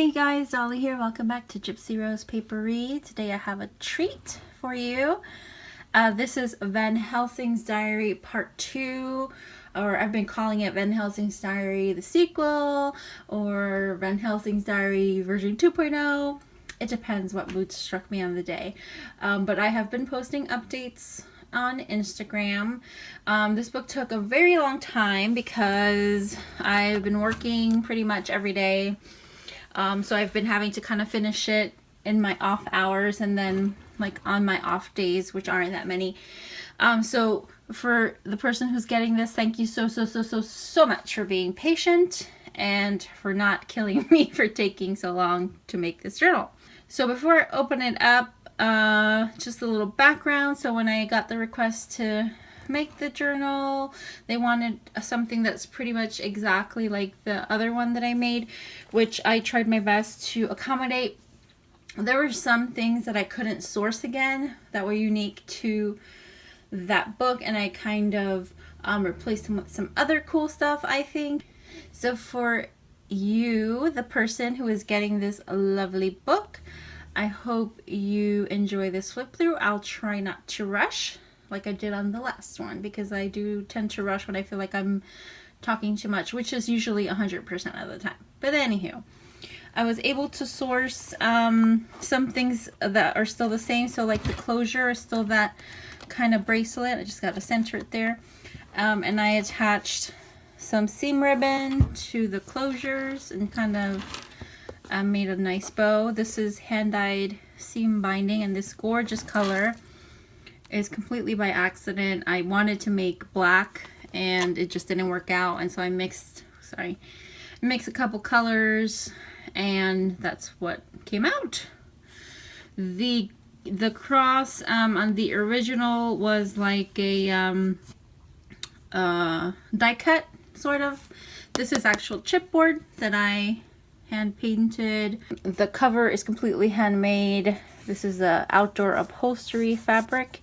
Hey guys, Dolly here. Welcome back to Gypsy Rose Papery. Today I have a treat for you. This is Van Helsing's Diary Part 2, or I've been calling it Van Helsing's Diary the sequel, or Van Helsing's Diary version 2.0. It depends what mood struck me on the day. But I have been posting updates on Instagram. This book took a very long time because I've been working pretty much every day. So I've been having to kind of finish it in my off hours and then like on my off days, which aren't that many. So for the person who's getting this, thank you so much for being patient and for not killing me for taking so long to make this journal. So before I open it up, just a little background. So when I got the request to make the journal, they wanted something that's pretty much exactly like the other one that I made, which I tried my best to accommodate. There were some things that I couldn't source again that were unique to that book, and I kind of replaced them with some other cool stuff, I think. So for you, the person who is getting this lovely book, I hope you enjoy this flip through. I'll try not to rush like I did on the last one, because I do tend to rush when I feel like I'm talking too much, which is usually 100% of the time. But anywho, I was able to source some things that are still the same. So like the closure is still that kind of bracelet. I just got to center it there. And I attached some seam ribbon to the closures and kind of made a nice bow. This is hand-dyed seam binding, and this gorgeous color is completely by accident. I wanted to make black and it just didn't work out, and so I mixed a couple colors and that's what came out. The cross on the original was like a die cut sort of. This is actual chipboard that I hand painted. The cover is completely handmade. This is the outdoor upholstery fabric,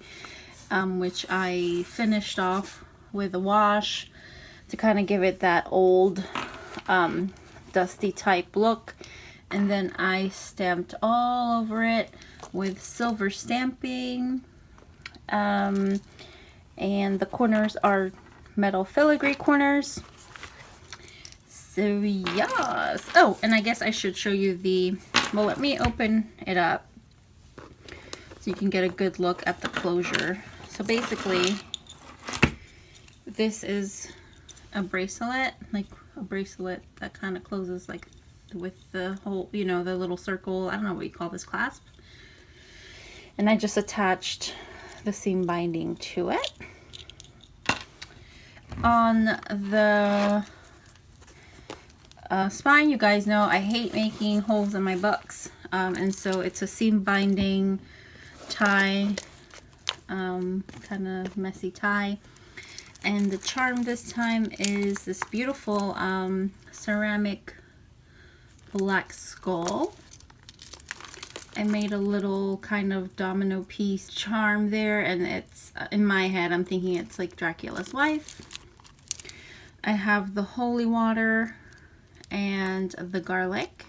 which I finished off with a wash to kind of give it that old dusty type look, and then I stamped all over it with silver stamping, and the corners are metal filigree corners. So yes. Oh, and I guess I should show you well, let me open it up so you can get a good look at the closure. So basically, this is a bracelet, like a bracelet that kind of closes like with the whole, you know, the little circle. I don't know what you call this, clasp. And I just attached the seam binding to it. On the spine, you guys know I hate making holes in my books, and so it's a seam binding tie, kind of messy tie. And the charm this time is this beautiful ceramic black skull. I made a little kind of domino piece charm there, and it's in my head I'm thinking it's like Dracula's wife. I have the holy water and the garlic.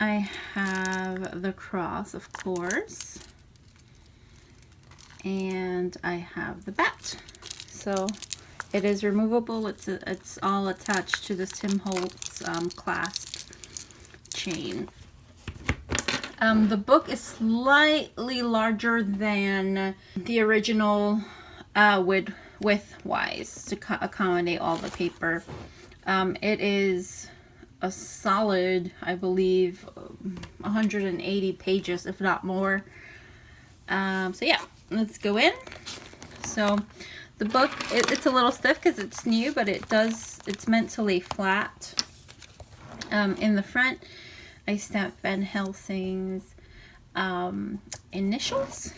I have the cross, of course, and I have the bat. So it is removable. It's all attached to this Tim Holtz clasp chain. The book is slightly larger than the original width-wise to accommodate all the paper. It is a solid, I believe, 180 pages, if not more. So yeah, let's go in. So the book, it's a little stiff because it's new, but it's meant to lay flat. In the front, I stamped Van Helsing's initials,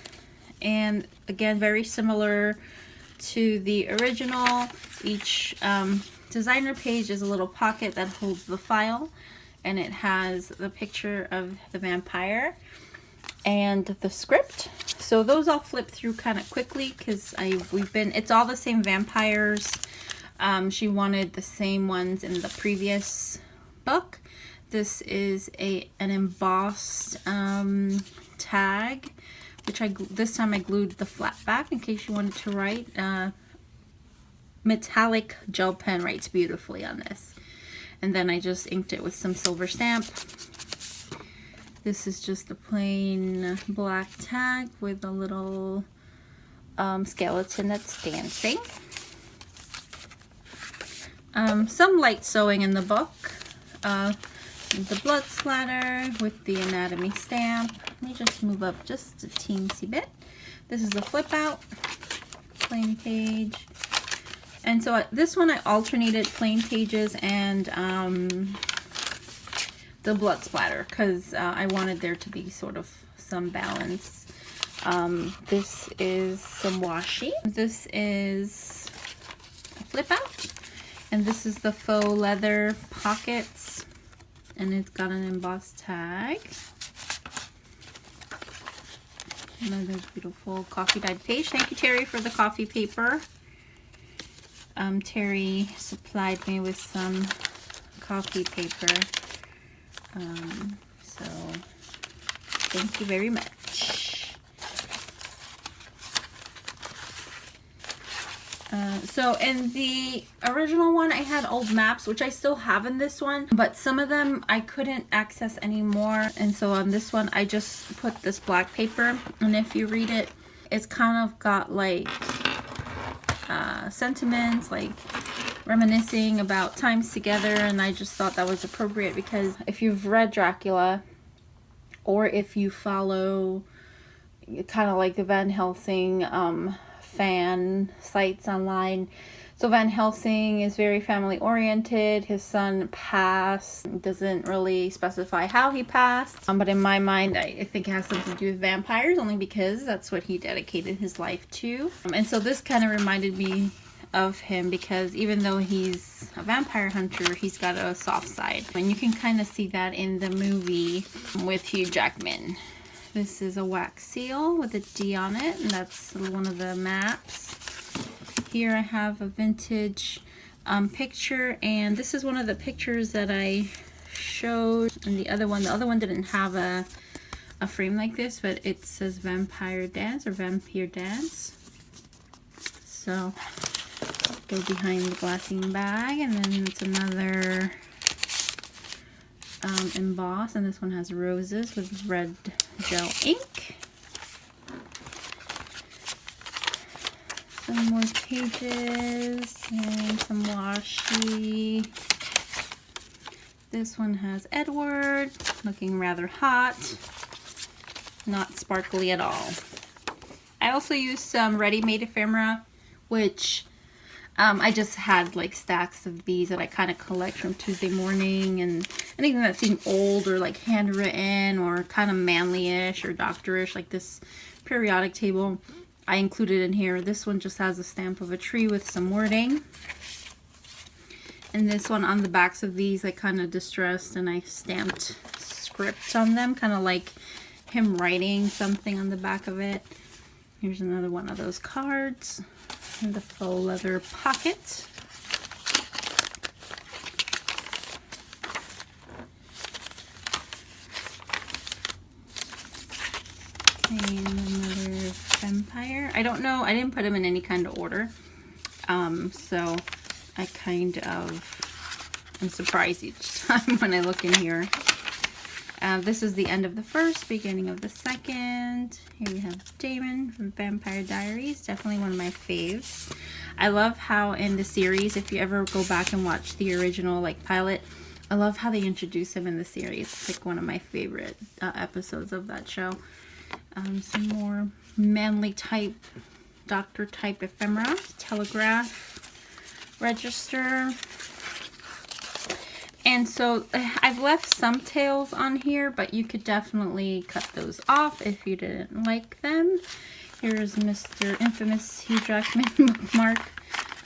and again, very similar to the original. Each designer page is a little pocket that holds the file, and it has the picture of the vampire and the script. So those I'll flip through kind of quickly because it's all the same vampires. She wanted the same ones in the previous book This is an embossed tag, which this time I glued the flat back in case you wanted to write. Metallic gel pen writes beautifully on this. And then I just inked it with some silver stamp. This is just a plain black tag with a little skeleton that's dancing. Some light sewing in the book. The blood splatter with the anatomy stamp. Let me just move up just a teensy bit. This is a flip out, plain page. And so this one I alternated plain pages and the blood splatter because I wanted there to be sort of some balance. This is some washi. This is a flip out. And this is the faux leather pockets. And it's got an embossed tag. Another beautiful coffee dyed page. Thank you, Terry, for the coffee paper. Terry supplied me with some coffee paper. So thank you very much. So in the original one I had old maps, which I still have in this one, but some of them I couldn't access anymore, and so on this one I just put this black paper, and if you read it, it's kind of got like sentiments, like reminiscing about times together, and I just thought that was appropriate because if you've read Dracula or if you follow kind of like the Van Helsing fan sites online, so Van Helsing is very family oriented. His son passed, doesn't really specify how he passed, but in my mind I think it has something to do with vampires, only because that's what he dedicated his life to. And so this kind of reminded me of him because even though he's a vampire hunter, he's got a soft side, and you can kind of see that in the movie with Hugh Jackman. This is a wax seal with a D on it, and that's one of the maps. Here I have a vintage picture, and this is one of the pictures that I showed. And the other one didn't have a frame like this, but it says Vampire Dance or Vampire Dance. So go behind the glassine bag, and then it's another emboss, and this one has roses with red gel ink. Some more pages and some washi. This one has Edward, looking rather hot, not sparkly at all. I also used some ready-made ephemera, which I just had like stacks of these that I kind of collect from Tuesday Morning, and anything that seemed old or like handwritten or kind of manly-ish or doctorish, like this periodic table, I included in here. This one just has a stamp of a tree with some wording. And this one, on the backs of these, I kind of distressed and I stamped script on them, kind of like him writing something on the back of it. Here's another one of those cards. And the faux leather pocket. Okay, and another vampire. I don't know, I didn't put them in any kind of order. So I kind of am surprised each time when I look in here. This is the end of the first, beginning of the second. Here we have Damon from Vampire Diaries, definitely one of my faves. I love how in the series, if you ever go back and watch the original like pilot, I love how they introduce him in the series. It's like one of my favorite episodes of that show. Some more manly type, doctor type ephemera, telegraph, register. And so I've left some tails on here, but you could definitely cut those off if you didn't like them. Here's Mr. Infamous Hugh Jackman bookmark.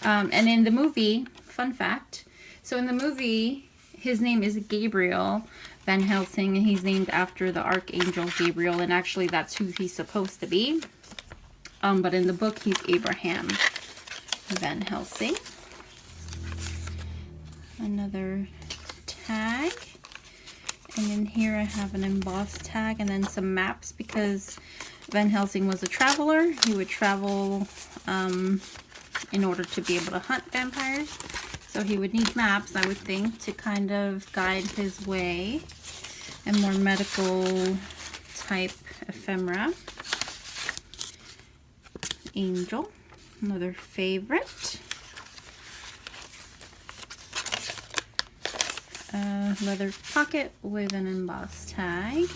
And in the movie, fun fact, so in the movie, his name is Gabriel Van Helsing, and he's named after the Archangel Gabriel, and actually that's who he's supposed to be. But in the book, he's Abraham Van Helsing. Another tag. And in here I have an embossed tag and then some maps because Van Helsing was a traveler. He would travel in order to be able to hunt vampires. So he would need maps, I would think, to kind of guide his way. And more medical type ephemera. Angel, another favorite. Leather pocket with an embossed tag.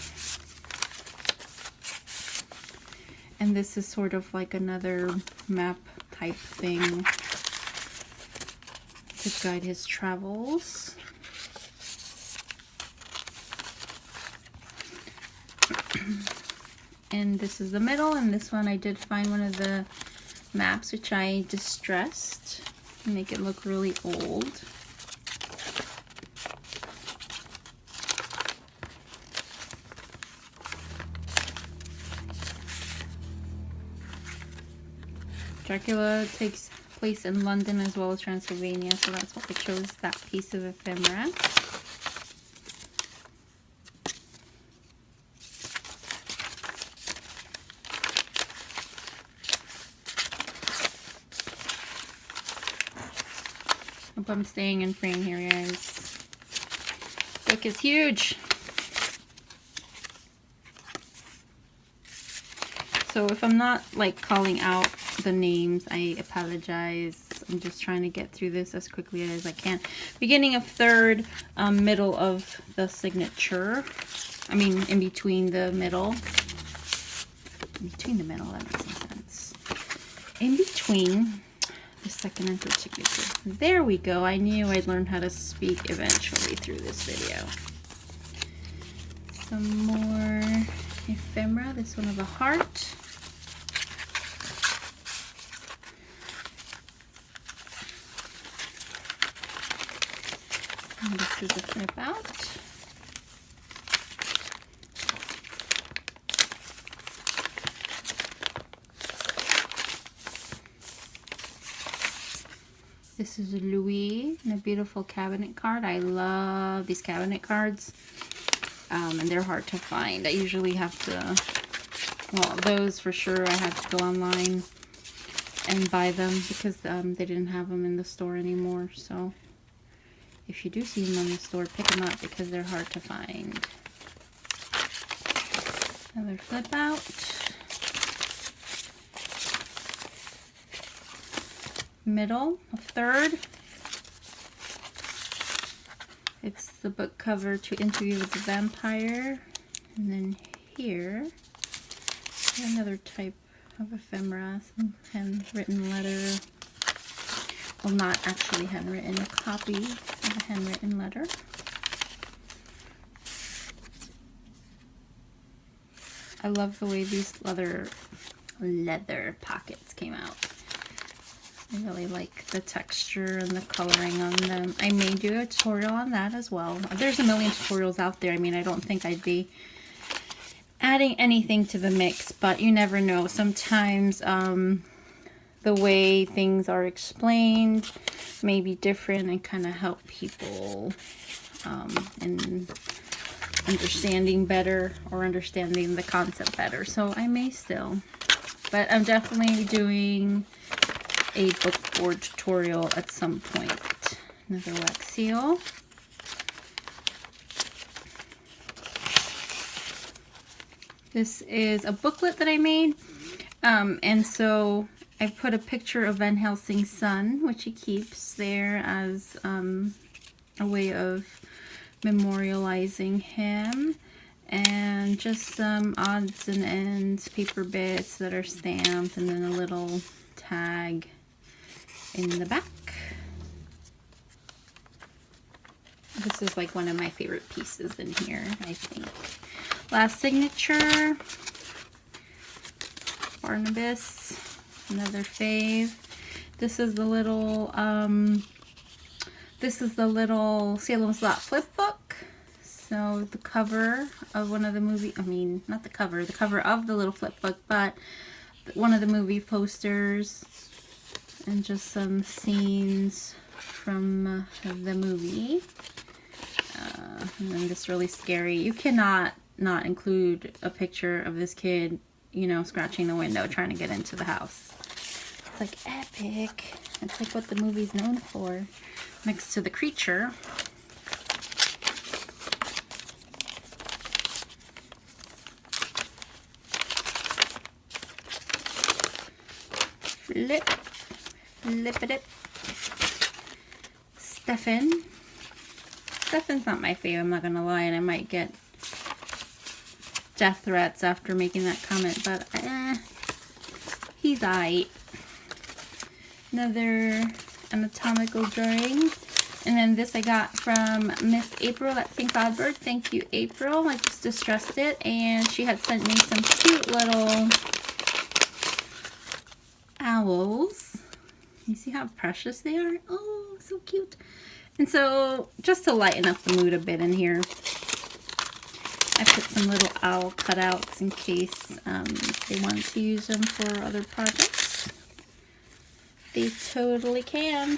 And this is sort of like another map type thing to guide his travels. And this is the middle, and this one I did find one of the maps which I distressed to make it look really old. Dracula takes place in London as well as Transylvania, so that's why I chose that piece of ephemera. Hope I'm staying in frame here, guys. Book is huge. So if I'm not like calling out the names, I apologize. I'm just trying to get through this as quickly as I can. Beginning of third, middle of the signature. I mean, in between the middle. In between the middle, that makes no sense. In between the second and third signature. There we go. I knew I'd learn how to speak eventually through this video. Some more ephemera. This one of a heart. And this is a flip out. This is Louis and a beautiful cabinet card. I love these cabinet cards. And they're hard to find. I usually have to, well, those for sure I had to go online and buy them because they didn't have them in the store anymore. So if you do see them in the store, pick them up because they're hard to find. Another flip out. Middle, a third. It's the book cover to Interview with the Vampire. And then here, another type of ephemera, some handwritten letter. Well, not actually handwritten, a copy of a handwritten letter. I love the way these leather pockets came out. I really like the texture and the coloring on them. I may do a tutorial on that as well. There's a million tutorials out there. I mean, I don't think I'd be adding anything to the mix, but you never know. Sometimes the way things are explained may be different and kind of help people in understanding better or understanding the concept better. So I may still, but I'm definitely doing a bookboard tutorial at some point. Another wax seal. This is a booklet that I made, and so I put a picture of Van Helsing's son, which he keeps there as a way of memorializing him, and just some odds and ends, paper bits that are stamped, and then a little tag in the back. This is like one of my favorite pieces in here, I think. Last signature, Barnabas, another fave. This is the little Salem's Lot flip book. So the cover of one of the movie, I mean, not the cover of the little flip book, but one of the movie posters, and just some scenes from the movie. And then this really scary. You cannot not include a picture of this kid, you know, scratching the window trying to get into the house. It's like epic. It's like what the movie's known for. Next to the creature. Flip it. Stefan's not my favorite, I'm not gonna lie, and I might get death threats after making that comment, but he's aight. Another anatomical drawing. And then this I got from Miss April at St. Cloudbird. Thank you, April. I just distressed it, and she had sent me some cute little owls. You see how precious they are? Oh, so cute. And so, just to lighten up the mood a bit in here, I put some little owl cutouts in case they wanted to use them for other projects. They totally can.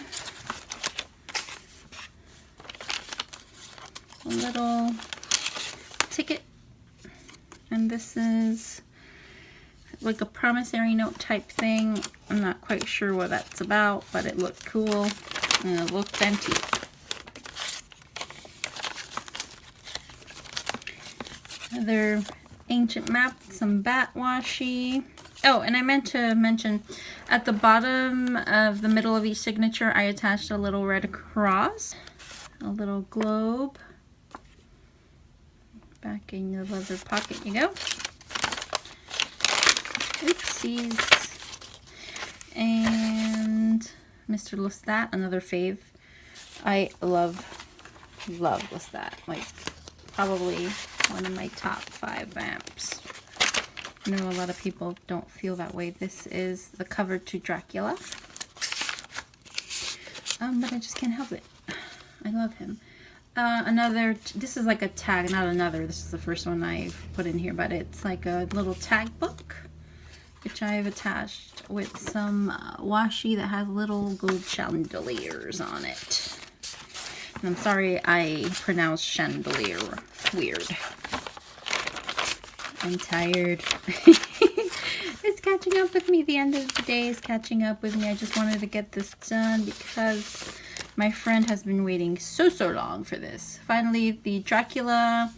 A little ticket. And this is like a promissory note type thing. I'm not quite sure what that's about, but it looked cool and it looked antique. Another ancient map, some bat washi. Oh, and I meant to mention at the bottom of the middle of each signature, I attached a little red cross, a little globe. Back in your leather pocket you go. Oopsies. And Mr. Lestat, another fave. I love Lestat. Like, probably one of my top 5 vamps. I know a lot of people don't feel that way. This is the cover to Dracula. But I just can't help it. I love him. This is like a tag, not another. This is the first one I've put in here, but it's like a little tag book, which I have attached with some washi that has little gold chandeliers on it. And I'm sorry I pronounced chandelier weird. I'm tired. It's catching up with me. The end of the day is catching up with me. I just wanted to get this done because my friend has been waiting so long for this. Finally, the Dracula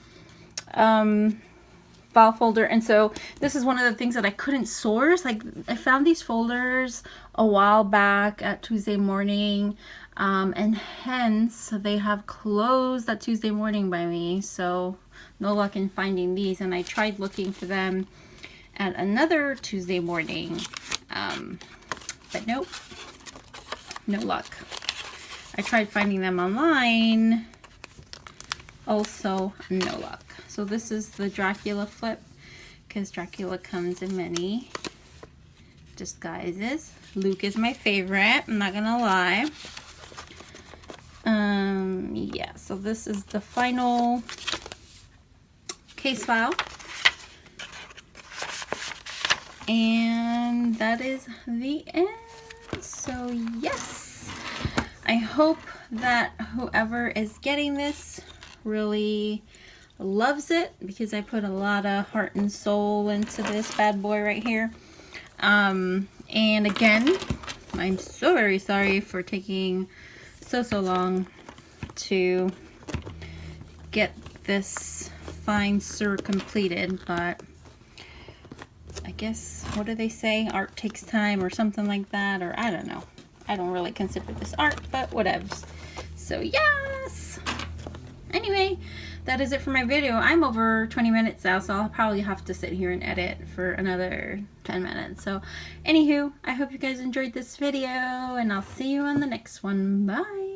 file folder. And so this is one of the things that I couldn't source. Like, I found these folders a while back at Tuesday Morning, and hence they have closed that Tuesday Morning by me. So no luck in finding these. And I tried looking for them at another Tuesday Morning, but nope, no luck. I tried finding them online, also no luck. So this is the Dracula flip, because Dracula comes in many disguises. Luke is my favorite, I'm not gonna lie. Yeah, so this is the final case file. And that is the end. So yes, I hope that whoever is getting this really loves it, because I put a lot of heart and soul into this bad boy right here. And again, I'm so very sorry for taking so long to get this fine sir completed, but I guess, what do they say? Art takes time or something like that, or I don't know. I don't really consider this art, but whatevs. So yes! Anyway, that is it for my video. I'm over 20 minutes now, so I'll probably have to sit here and edit for another 10 minutes. So anywho, I hope you guys enjoyed this video, and I'll see you on the next one. Bye!